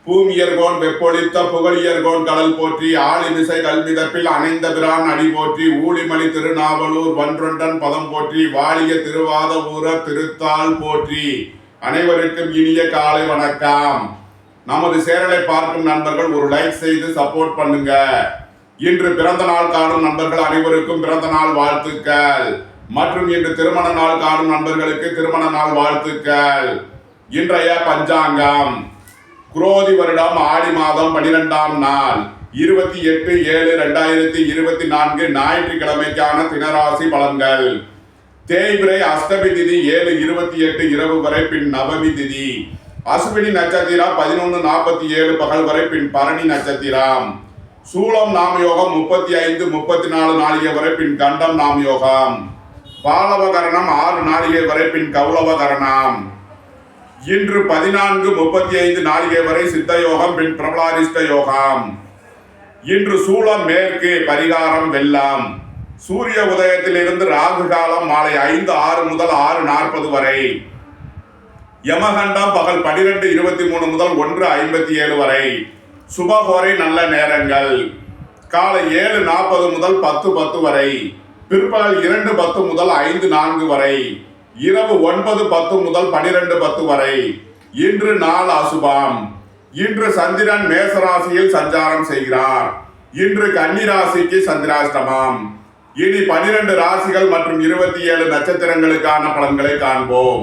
பூமியர்கோன் வெப்பொழித்த புகழியர்கோன் கடல் போற்றி ஆளிமிசை கல்மிதப்பில் அணைந்த பிரான் அடி போற்றி ஊழிமணி திருநாவலூர் வன்றொண்டன் பதம் போற்றி வாழிய திருவாத ஊர திருத்தாள் போற்றி. அனைவருக்கும் இனிய காலை வணக்கம். நமது சேனலை பார்க்கும் நண்பர்கள் ஒரு லைக் செய்து சப்போர்ட் பண்ணுங்க. இன்று பிறந்த நாள் காணும் நண்பர்கள் அனைவருக்கும் பிறந்த நாள் வாழ்த்துக்கள். மற்றும் இன்று திருமண நாள் காணும் நண்பர்களுக்கு திருமண நாள் வாழ்த்துக்கள். இன்றைய பஞ்சாங்கம் குரோதி வருடம் ஆடி மாதம் 12ஆம் நாள் 28/7/2024 ஞாயிற்றுக்கிழமைக்கான தினராசி பலன்கள். தேய்பிரை அஷ்டமி திதி 7:28 இரவு வரை, பின் நவமி திதி. அஸ்வினி நட்சத்திரம் 11:47 பகல் வரை, பின் பரணி நட்சத்திரம். சூலம் நாமயோகம் 35-34 நாளிகை வரை, பின் கண்டம் நாமயோகம். பாலவகரணம் 6 நாளிகை வரை, பின் கௌலவகரணம். இன்று 14:35 நாளிகை வரை சித்த யோகம், பின் பிரபலாரிஷ்ட யோகம். இன்று சூலம் மேற்கு, பரிகாரம் வெள்ளம். சூரிய உதயத்திலிருந்து ராகு காலம் மாலை 5:06 முதல் 6:40 வரை. யமகண்டம் பகல் 12:23 முதல் 1:57 வரை. சுபகோரை நல்ல நேரங்கள் காலை 7:40 முதல் 10:10 வரை. பிற்பகல் 2:10 முதல் 5:04 வரை. இரவு 9:10 முதல் 12:10 வரை. இன்று நாள் அசுபம். இன்று சந்திரன் மேசராசியில் சஞ்சாரம் செய்கிறார். இன்று கன்னிராசிக்கு சந்திராஷ்டமம். இனி 12 ராசிகள் மற்றும் 27 நட்சத்திரங்களுக்கான பலன்களை காண்போம்.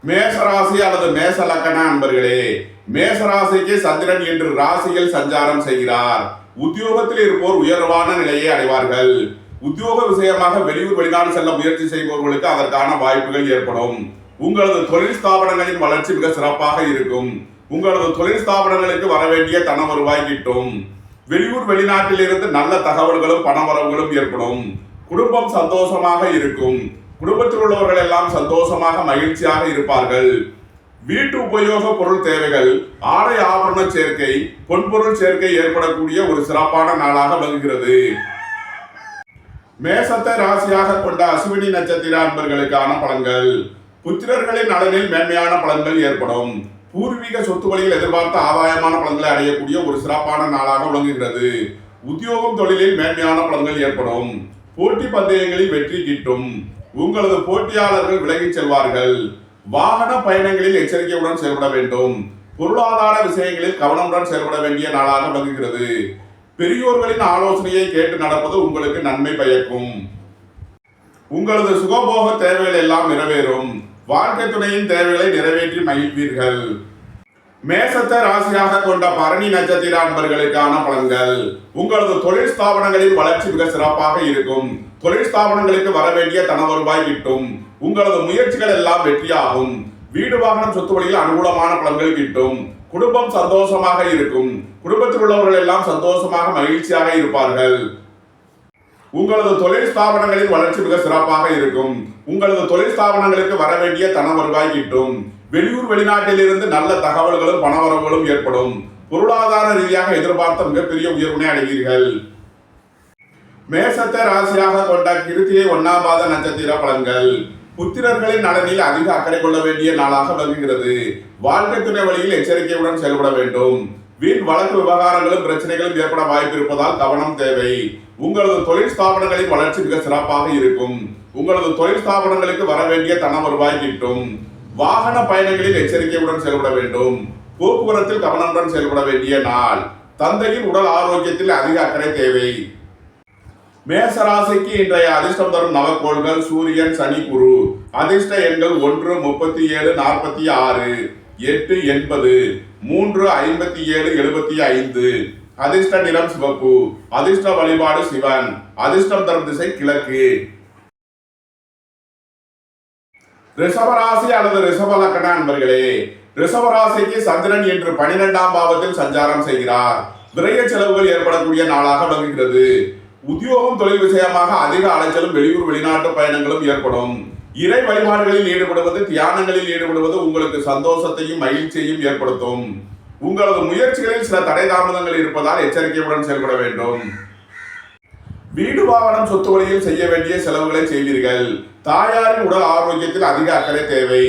மேசராசி அல்லது மேச லக்கண அன்பர்களே, மேசராசிக்கு சந்திரன் இன்று ராசியில் சஞ்சாரம் செய்கிறார். உத்தியோகத்தில் இருப்போர் உயர்வான நிலையை அடைவார்கள். உத்தியோக விஷயமாக வெளியூர் வெளிநாடு செல்ல முயற்சி செய்பவர்களுக்கு அதற்கான வாய்ப்புகள் ஏற்படும். உங்களது தொழில் ஸ்தாபனங்களின் வளர்ச்சி மிக சிறப்பாக இருக்கும். உங்களது தொழில் ஸ்தாபனங்களுக்கு வரவேண்டிய தன வருவாய் கிட்டும். வெளியூர் வெளிநாட்டில் இருந்து நல்ல தகவல்களும் பணவரவுகளும் ஏற்படும். குடும்பம் சந்தோஷமாக இருக்கும். குடும்பத்தில் உள்ளவர்கள் எல்லாம் சந்தோஷமாக மகிழ்ச்சியாக இருப்பார்கள். வீட்டு உபயோக பொருள் தேவைகள், ஆடை ஆபரண சேர்க்கை, பொன்பொருள் சேர்க்கை ஏற்படக்கூடிய ஒரு சிறப்பான நாளாக விளங்குகிறது. மேசத்தை ராசியாக கொண்ட அஸ்வினி நட்சத்திர அன்பர்களுக்கான பலன்கள். புத்திரர்களின் நலனில் மேன்மையான பலன்கள் ஏற்படும். பூர்வீக சொத்து வழியில் எதிர்பார்த்த ஆதாயமான பலன்களை அடையக்கூடிய ஒரு சிறப்பான நாளாக விளங்குகிறது. உத்தியோகம் தொழிலில் மேன்மையான பலன்கள் ஏற்படும். போட்டி பந்தயங்களில் வெற்றி கிட்டும். உங்களது போட்டியாளர்கள் விலகிச் செல்வார்கள். வாகன பயணங்களில் எச்சரிக்கையுடன் செயல்பட வேண்டும். பொருளாதார விஷயங்களில் கவனமுடன் செயல்பட வேண்டிய நாளாக விளங்குகிறது. பெரியோர்களின் ஆலோசனையை கேட்டு நடப்பது உங்களுக்கு நன்மை பயக்கும். உங்களது சுகபோக தேவைகள் எல்லாம் நிறைவேறும். வாழ்க்கை துணையின் தேவைகளை நிறைவேற்றி மகிழ்வீர்கள். மேசத்தை ராசியாக கொண்ட பரணி நட்சத்திர அன்பர்களுக்கான பலன்கள். உங்களது தொழில் ஸ்தாபனங்களின் வளர்ச்சி மிக சிறப்பாக இருக்கும். தொழில் ஸ்தாபனங்களுக்கு வரவேண்டிய தன வருவாய் கிட்டும். உங்களது முயற்சிகள் எல்லாம் வெற்றியாகும். வீடு வாகனம் சொத்து வழியில் அனுகூலமான பலன்கள் கிட்டும். குடும்பம் சந்தோஷமாக இருக்கும். குடும்பத்தில் உள்ளவர்கள் எல்லாம் சந்தோஷமாக மகிழ்ச்சியாக இருப்பார்கள். உங்களது தொழில் ஸ்தாபனங்களின் வளர்ச்சி மிக சிறப்பாக இருக்கும். உங்களது தொழில் ஸ்தாபனங்களுக்கு வரவேண்டிய தன வருவாய் கிட்டும். வெளியூர் வெளிநாட்டில் இருந்து நல்ல தகவல்களும் பணவரவுகளும் ஏற்படும். பொருளாதார ரீதியாக எதிர்பார்த்த மிகப்பெரிய உயர்வினை அடைவீர்கள். மேசத்தை ராசியாக கொண்ட கிருத்திகை 1ஆம் பாத நட்சத்திர பலன்கள். புத்திரர்களின் நலனில் அதிக அக்கறை கொள்ள வேண்டிய நாளாக விளங்குகிறது. வாழ்க்கை துணை வழியில் எச்சரிக்கையுடன் செயல்பட வேண்டும். வீண் வழக்கு விவகாரங்களும் பிரச்சனைகளும் ஏற்பட வாய்ப்பு இருப்பதால் கவனம் தேவை. உங்களது தொழில் ஸ்தாபனங்களின் வளர்ச்சி மிக சிறப்பாக இருக்கும். உங்களது தொழில் ஸ்தாபனங்களுக்கு வரவேண்டிய தன வருவாய் கிட்டும். வாகன பயணங்களில் எச்சரிக்கையுடன் செயல்பட வேண்டும். போக்குவரத்தில் கவனமுடன் செயல்பட வேண்டிய நாள். தந்தையின் உடல் ஆரோக்கியத்தில் அதிக அக்கறை தேவை. மேசராசிக்கு இன்றைய அதிர்ஷ்டம் தரும் நவக்கோள்கள் சூரியன், சனி, குரு. அதிர்ஷ்ட எண்கள் 1, 37, 46, 8, 80, 3, 57, 75. அதிர்ஷ்ட நிறம் சிவப்பு. அதிர்ஷ்ட வழிபாடு சிவன். அதிர்ஷ்டம் தரும் திசை கிழக்கு. ரிஷபராசி அல்லது ரிஷப லக்கண அன்பர்களே, ரிஷபராசிக்கு சந்திரன் இன்று 12ஆம் பாவத்தில் சஞ்சாரம் செய்கிறார். விரைய செலவுகள் ஏற்படக்கூடிய நாளாக விளங்குகிறது. உத்தியோகம் தொழில் விஷயமாக அதிக அலைச்சலும் வெளியூர் வெளிநாட்டு பயணங்களும் ஏற்படும். இறை வழிபாடுகளில் ஈடுபடுவது, தியானங்களில் ஈடுபடுவது உங்களுக்கு சந்தோஷத்தையும் மகிழ்ச்சியையும் ஏற்படுத்தும். உங்களது முயற்சிகளில் சில தடை தாமதங்கள் இருப்பதால் எச்சரிக்கையுடன் செயல்பட வேண்டும். வீடு வாகனம் சொத்து வழியில் செய்ய வேண்டிய செலவுகளை செய்வீர்கள். தாயாரின் உடல் ஆரோக்கியத்தில் அதிக அக்கறை தேவை.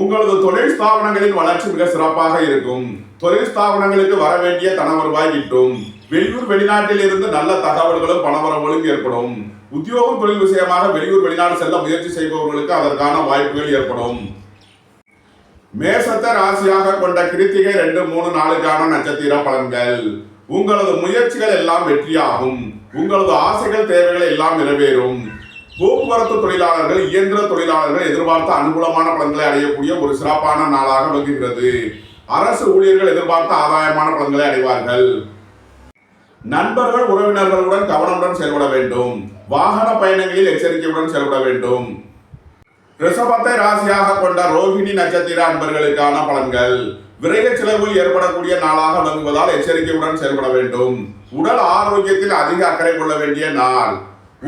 உங்களது தொழில் ஸ்தாபனங்களின் வளர்ச்சி மிக சிறப்பாக இருக்கும். தொழில் ஸ்தாபனங்களுக்கு வர வேண்டிய தன வருவாய் கிட்டும். வெளியூர் வெளிநாட்டில் இருந்து நல்ல தகவல்களும் பணவரவுகளும் ஏற்படும். உத்தியோகம் தொழில் விஷயமாக வெளியூர் வெளிநாடு செல்ல முயற்சி செய்பவர்களுக்கு அதற்கான வாய்ப்புகள் ஏற்படும். மேசத்தை ராசியாக கொண்ட கிருத்திகை 2, 3, 4 நட்சத்திர பலன்கள். உங்களது முயற்சிகள் எல்லாம் வெற்றியாகும். உங்களது ஆசைகள் தேவைகள் எல்லாம் நிறைவேறும். போக்குவரத்து தொழிலாளர்கள், இயந்திர தொழிலாளர்கள் எதிர்பார்த்த அனுகூலமான பலன்களை அடையக்கூடிய ஒரு சிறப்பான நாளாக விளங்குகிறது. அரசு ஊழியர்கள் எதிர்பார்த்த ஆதாயமான பலன்களை அடைவார்கள். நண்பர்கள் உறவினர்களுடன் கவனமுடன் செயல்பட வேண்டும். வாகன பயணங்களில் எச்சரிக்கையுடன் செயல்பட வேண்டும். ரிஷபத்தை ராசியாக கொண்ட ரோகிணி நட்சத்திர அன்பர்களுக்கான பலன்கள். விரைய செலவில் ஏற்படக்கூடிய நாளாக விளங்குவதால் எச்சரிக்கையுடன் செயல்பட வேண்டும். உடல் ஆரோக்கியத்தில் அதிக அக்கறை கொள்ள வேண்டிய நாள்.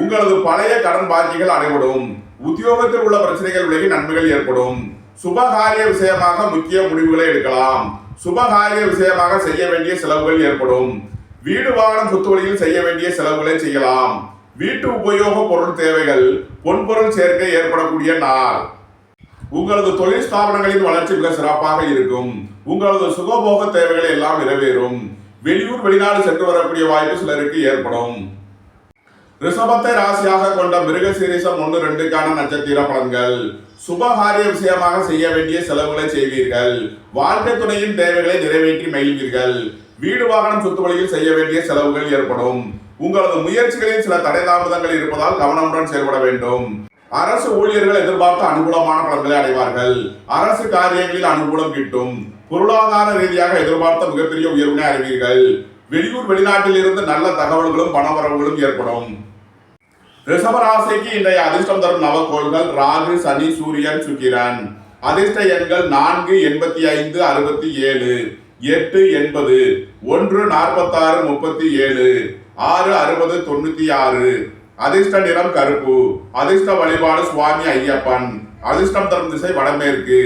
உங்களது பழைய கடன் பாக்கிகள் அடைபடும். உத்தியோகத்தில் உள்ள பிரச்சனைகள் விலகி நன்மைகள் ஏற்படும். சுபகாரிய விஷயமாக முக்கிய முடிவுகளை எடுக்கலாம். சுபகாரிய விஷயமாக செய்ய வேண்டிய செலவுகள் ஏற்படும். வீடு வாகனம் சொத்து வழியில் செய்ய வேண்டிய செலவுகளை செய்யலாம். வீட்டு உபயோக பொருள் தேவைகள், பொன்பொருள் சேர்க்கை ஏற்படக்கூடிய நாள். உங்களது தொழில் ஸ்தாபனங்களின் வளர்ச்சி மிக சிறப்பாக இருக்கும். உங்களது சுகபோக தேவைகள் எல்லாம் நிறைவேறும். வெளியூர் வெளிநாடு சென்று வரக்கூடிய வாய்ப்பு சிலருக்கு ஏற்படும். ரிஷபத்தை ராசியாக கொண்ட மிருகசீரிஷம் 1, 2 நட்சத்திர பலன்கள். சுபகாரிய விஷயமாக செய்ய வேண்டிய செலவுகளை செய்வீர்கள். வாழ்க்கை துணையின் தேவைகளை நிறைவேற்றி மகிழ்வீர்கள். வீடு வாகனம் சொத்து வழியில் செய்ய வேண்டிய செலவுகள் ஏற்படும். உங்களது முயற்சிகளில் சில தடை தாமதங்கள் இருப்பதால் கவனமுடன் செயல்பட வேண்டும். அரசு ஊழியர்கள் எதிர்பார்த்த அனுகூலமான பலன்களை அடைவார்கள். அரசு காரியங்களில் அனுகூலம் கிட்டும். பொருளாதார ரீதியாக எதிர்பார்த்த மிகப்பெரிய உயர்வினை அறிவீர்கள். வெளியூர் வெளிநாட்டில் இருந்து நல்ல தகவல்களும் பணவரவுகளும் ஏற்படும். ரிஷபராசிக்கு இன்றைய அதிர்ஷ்டம் தரும் நவகோள்கள் ராகு, சனி, சூரியன், சுக்கிரன். அதிர்ஷ்ட எண்கள் 4, 85, 67, 8, 80, 1, 46, 37, 6, 60, 96. அதிர்ஷ்ட நிறம் கருப்பு. அதிர்ஷ்ட வழிபாடு சுவாமி ஐயப்பன். அதிர்ஷ்டம் தரும் திசை வடமேற்கு.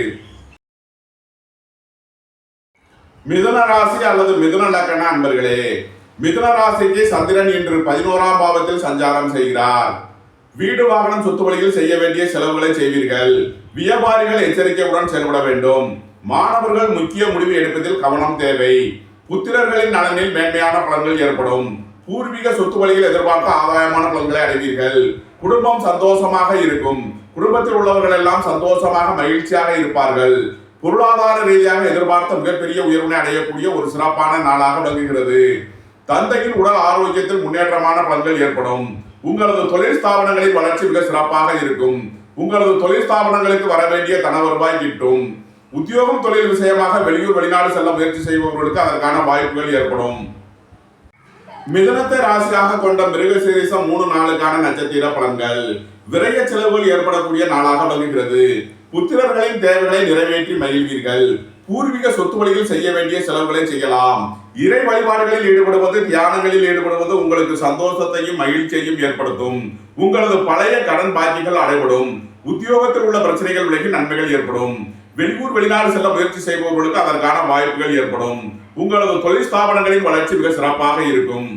மிதுன ராசி அல்லது மிதுன லக்ன அன்பர்களே, மிதுன ராசிக்கு சந்திரன் இன்று 11ஆம் பாவத்தில் சஞ்சாரம் செய்கிறார். வீடு வாகனம் சொத்து வழியில் செய்ய வேண்டிய செலவுகளை செய்வீர்கள். வியாபாரிகள் எச்சரிக்கையுடன் செயல்பட வேண்டும். மாணவர்கள் முக்கிய முடிவு எடுப்பதில் கவனம் தேவை. புத்திரர்களின் நலனில் மேன்மையான பலன்கள் ஏற்படும். பூர்வீக சொத்து வழியில் எதிர்பார்த்த ஆதாயமான பலன்களை அடைவீர்கள். குடும்பம் சந்தோஷமாக இருக்கும். குடும்பத்தில் உள்ளவர்கள் எல்லாம் சந்தோஷமாக மகிழ்ச்சியாக இருப்பார்கள். பொருளாதார ரீதியாக எதிர்பார்த்த மிகப்பெரிய உயர்வினை அடையக்கூடிய ஒரு சிறப்பான நாளாக விளங்குகிறது. தந்தையின் உடல் ஆரோக்கியத்தில் முன்னேற்றமான பலன்கள் ஏற்படும். உங்களது தொழில் ஸ்தாபனங்களின் வளர்ச்சி மிக சிறப்பாக இருக்கும். உங்களது தொழில் ஸ்தாபனங்களுக்கு வர வேண்டிய தன வருவாய் கிட்டும். உத்தியோகம் தொழில் விஷயமாக வெளியூர் வெளிநாடு செல்ல முயற்சி செய்பவர்களுக்கு அதற்கான வாய்ப்புகள் ஏற்படும். மிதுனத்தை ராசியாக கொண்ட மிருகசீரிஷம் 3, 4 நட்சத்திர பலன்கள். விரைய செலவுகள் ஏற்படக்கூடிய நாளாக விளங்குகிறது. புத்திரர்களின் தேவைகளை நிறைவேற்றி மகிழ்வீர்கள். பூர்வீக சொத்து வழியில் செய்ய வேண்டிய செலவுகளை செய்யலாம். இறை வழிபாடுகளில் ஈடுபடுவது, தியானங்களில் ஈடுபடுவது உங்களுக்கு சந்தோஷத்தையும் மகிழ்ச்சியையும் ஏற்படுத்தும். உங்களது பழைய கடன் பாக்கிகள் அடைபடும். உத்தியோகத்தில் உள்ள பிரச்சனைகள் விலகி நன்மைகள் ஏற்படும். வெளியூர் வெளிநாடு செல்ல முயற்சி செய்பவர்களுக்கு அதற்கான வாய்ப்புகள் ஏற்படும். உங்களது தொழில் ஸ்தாபனங்களின் வளர்ச்சி மிக சிறப்பாக இருக்கும்.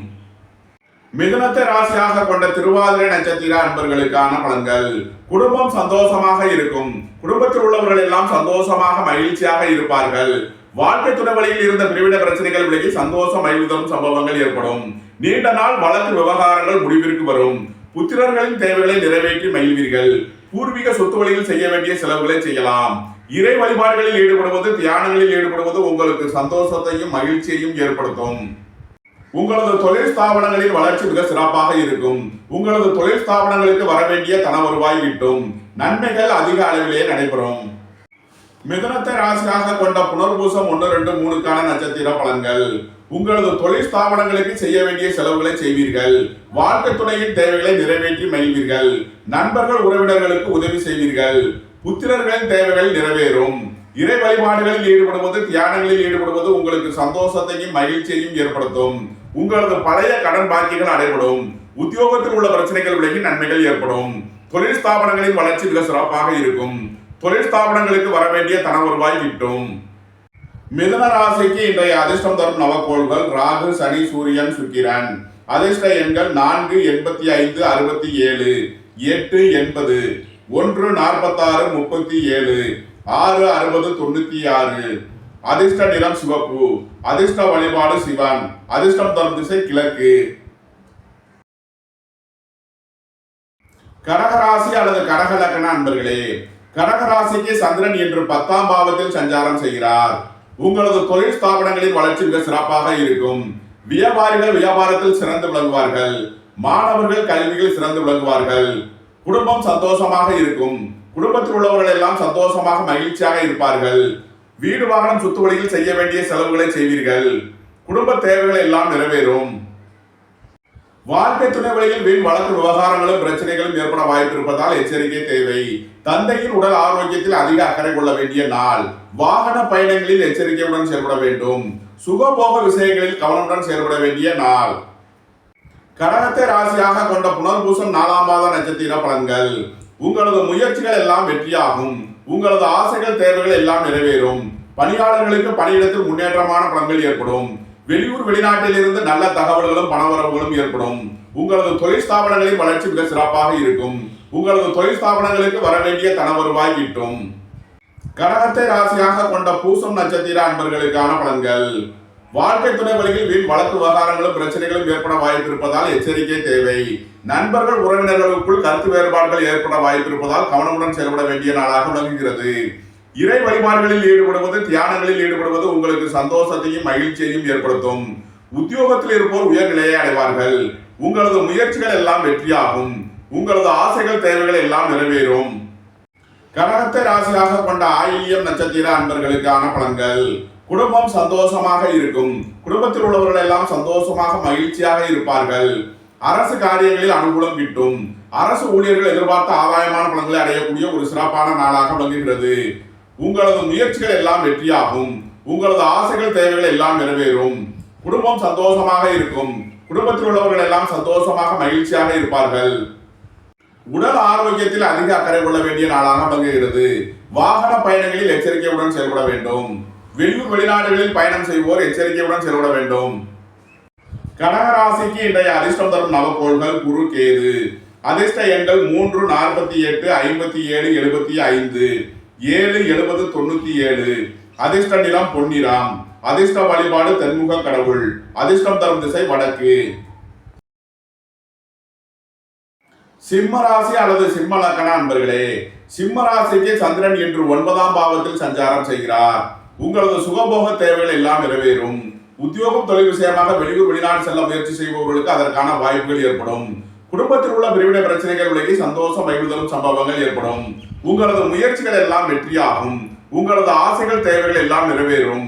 மிதுனத்தை ராசியாக கொண்ட திருவாதிரை நட்சத்திர அன்பர்களுக்கான பலன்கள். குடும்பம் சந்தோஷமாக இருக்கும். குடும்பத்தில் உள்ளவர்கள் எல்லாம் சந்தோஷமாக மகிழ்ச்சியாக இருப்பார்கள். வாழ்க்கை துணை வழியில் இருந்த பிரிவின பிரச்சனைகள் விலகி சந்தோஷம் மகிழ்வு சம்பவங்கள் ஏற்படும். நீண்ட நாள் வழக்கு விவகாரங்கள் முடிவிற்கு வரும். புத்திரர்களின் தேவைகளை நிறைவேற்றி மகிழ்வீர்கள். பூர்வீக சொத்து வழியில் செய்ய வேண்டிய செலவுகளை செய்யலாம். இறை வழிபாடுகளில் ஈடுபடுவது, தியானங்களில் ஈடுபடுவது உங்களுக்கு சந்தோஷத்தையும் மகிழ்ச்சியையும் ஏற்படுத்தும். உங்களது தொழில் ஸ்தாபனங்களின் வளர்ச்சி மிக சிறப்பாக இருக்கும். உங்களது தொழில் ஸ்தாபனங்களுக்கு வர வேண்டிய தன வருவாய் கிட்டும். நன்மைகள் அதிக அளவிலே நடைபெறும். மிதுனத்தை ராசியாக கொண்ட புனர்பூசம் 1, 2, 3 நட்சத்திர பலன்கள். உங்களது தொழில் ஸ்தாபனங்களுக்கு செய்ய வேண்டிய செலவுகளை செய்வீர்கள். வாழ்க்கை துணையின் தேவைகளை நிறைவேற்றி மகிழ்வீர்கள். நண்பர்கள் உறவினர்களுக்கு உதவி செய்வீர்கள். புத்திரர்களின் தேவைகள் நிறைவேறும். இறை வழிபாடுகளில் ஈடுபடுவது, தியானங்களில் ஈடுபடுவது உங்களுக்கு சந்தோஷத்தையும் மகிழ்ச்சியையும் ஏற்படுத்தும். உங்களது பழைய கடன் பாக்கிகள் அடைபடும். உத்தியோகத்தில் உள்ள பிரச்சனைகள் விலகி நன்மைகள் ஏற்படும். தொழில் ஸ்தாபனங்களின் வளர்ச்சி மிக சிறப்பாக இருக்கும். தொழில் ஸ்தாபனங்களுக்கு வர வேண்டிய தன வருவாய் கிட்டும். மிதுன ராசிக்கு இன்றைய அதிர்ஷ்டம் தரும் நவகோள்கள் ராகு, சனி, சூரியன், சுக்கிரன். அதிர்ஷ்ட எண்கள் 4, 85, 67, 8, 80, 1, 46, 37. 6 60 96. அதிர்ஷ்ட நிறம் சிவப்பு. அதிர்ஷ்ட வழிபாடு சிவன். அதிர்ஷ்டம் தரும் திசை கிழக்கு. கடகராசி அல்லது கடக லக்ன அன்பர்களே, கடகராசிக்கு சந்திரன் இன்று 10ஆம் பாவத்தில் சஞ்சாரம் செய்கிறார். உங்களது தொழில் ஸ்தாபனங்களின் வளர்ச்சி மிக சிறப்பாக இருக்கும். வியாபாரிகள் வியாபாரத்தில் சிறந்து விளங்குவார்கள். மாணவர்கள் கல்வியில் சிறந்து விளங்குவார்கள். குடும்பம் சந்தோஷமாக இருக்கும். குடும்பத்தில் உள்ளவர்கள் எல்லாம் சந்தோஷமாக மகிழ்ச்சியாக இருப்பார்கள். வீடு வாகனம் சொத்து வழியில் செய்ய வேண்டிய செலவுகளை செய்வீர்கள். குடும்ப தேவைகள் எல்லாம் நிறைவேறும். வாழ்க்கை துணை வழியில் வீண் வழக்கு விவகாரங்களும் பிரச்சனைகளும் ஏற்பட வாய்ப்பு இருப்பதால் எச்சரிக்கை தேவை. தந்தையின் உடல் ஆரோக்கியத்தில் அதிக அக்கறை கொள்ள வேண்டிய நாள். வாகன பயணங்களில் எச்சரிக்கையுடன் செயல்பட வேண்டும். சுகபோக விஷயங்களில் கவனமுடன் செயல்பட வேண்டிய நாள். கடகத்தை ராசியாக கொண்ட புனர்பூசம் 4ஆம் மாத நட்சத்திர பலன்கள். உங்களது முயற்சிகள் எல்லாம் வெற்றியாகும். உங்களது ஆசைகள் தேவைகள் எல்லாம் நிறைவேறும். பணியாளர்களுக்கு பணியிடத்தில் முன்னேற்றமான பலன்கள் ஏற்படும். வெளியூர் வெளிநாட்டில் இருந்து நல்ல தகவல்களும் பணவரவுகளும் ஏற்படும். உங்களது தொழில் ஸ்தாபனங்களின் வளர்ச்சி மிக சிறப்பாக இருக்கும். உங்களது தொழில் ஸ்தாபனங்களுக்கு வர வேண்டிய தன வருவாய் கிட்டும். கடகத்தை ராசியாக கொண்ட பூசம் நட்சத்திர அன்பர்களுக்கான பலன்கள். வாழ்க்கை துணை வழியில் வீண் வழக்கு விவகாரங்களும் பிரச்சனைகளும் ஏற்பட வாய்ப்பு இருப்பதால் எச்சரிக்கை தேவை. நண்பர்கள் உறவினர்களுக்குள் கருத்து வேறுபாடுகள் ஏற்பட வாய்ப்பு இருப்பதால் கவனமுடன் செயல்பட வேண்டிய நாளாக விளங்குகிறது. இறை வழிபாடுகளில் ஈடுபடுவது, தியானங்களில் ஈடுபடுவது உங்களுக்கு சந்தோஷத்தையும் மகிழ்ச்சியையும் ஏற்படுத்தும். உத்தியோகத்தில் இருப்போர் உயர்நிலையை அடைவார்கள். உங்களது முயற்சிகள் எல்லாம் வெற்றியாகும். உங்களது ஆசைகள் தேவைகள் எல்லாம் நிறைவேறும். கடகத்தை ராசியாக கொண்ட ஆயில்யம் நட்சத்திர அன்பர்களுக்கான பலன்கள். குடும்பம் சந்தோஷமாக இருக்கும். குடும்பத்தில் உள்ளவர்கள் எல்லாம் சந்தோஷமாக மகிழ்ச்சியாக இருப்பார்கள். அரசு காரியங்களில் அனுகூலம் கிட்டும். அரசு ஊழியர்கள் எதிர்பார்த்த ஆதாயமான பலன்களை அடையக்கூடிய ஒரு சிறப்பான நாளாக விளங்குகிறது. உங்களது முயற்சிகள் எல்லாம் வெற்றியாகும். உங்களது ஆசைகள் தேவைகள் எல்லாம் நிறைவேறும். குடும்பம் சந்தோஷமாக இருக்கும். குடும்பத்தில் உள்ளவர்கள் எல்லாம் சந்தோஷமாக மகிழ்ச்சியாக இருப்பார்கள். உடல் ஆரோக்கியத்தில் அதிக அக்கறை கொள்ள வேண்டிய நாளாக விளங்குகிறது. வாகன பயணங்களில் எச்சரிக்கையுடன் செயல்பட வேண்டும். வெளியூர் வெளிநாடுகளில் பயணம் செய்வோர் எச்சரிக்கையுடன் செயல்பட வேண்டும். கடகராசிக்கு இன்றைய அதிர்ஷ்டம் தரும் நவக்கோள்கள் குரு கேது. அதிர்ஷ்ட எண்கள் 3 48 57 75 7 70 97. அதிர்ஷ்ட நிறம் பொன்னிறம். அதிர்ஷ்ட வழிபாடு தென்முக கடவுள். அதிர்ஷ்டம் தரும் திசை வடக்கு. சிம்ம ராசி அல்லது சிம்ம லக்ன அன்பர்களே, சிம்ம ராசிக்கு சந்திரன் இன்று 9ஆம் பாவத்தில் சஞ்சாரம் செய்கிறார். உங்களது சுகபோக தேவைகள் எல்லாம் நிறைவேறும். உத்தியோகம் தொழில் விஷயமாக வெளியூர் வெளிநாடு செல்ல முயற்சி செய்பவர்களுக்கு அதற்கான வாய்ப்புகள் ஏற்படும். குடும்பத்தில் உள்ள பிரிவினை பிரச்சனைகள் விலகி சந்தோஷம் மகிழ்தலும் சம்பவங்கள் ஏற்படும். உங்களது முயற்சிகள் எல்லாம் வெற்றியாகும். உங்களது ஆசைகள் தேவைகள் எல்லாம் நிறைவேறும்.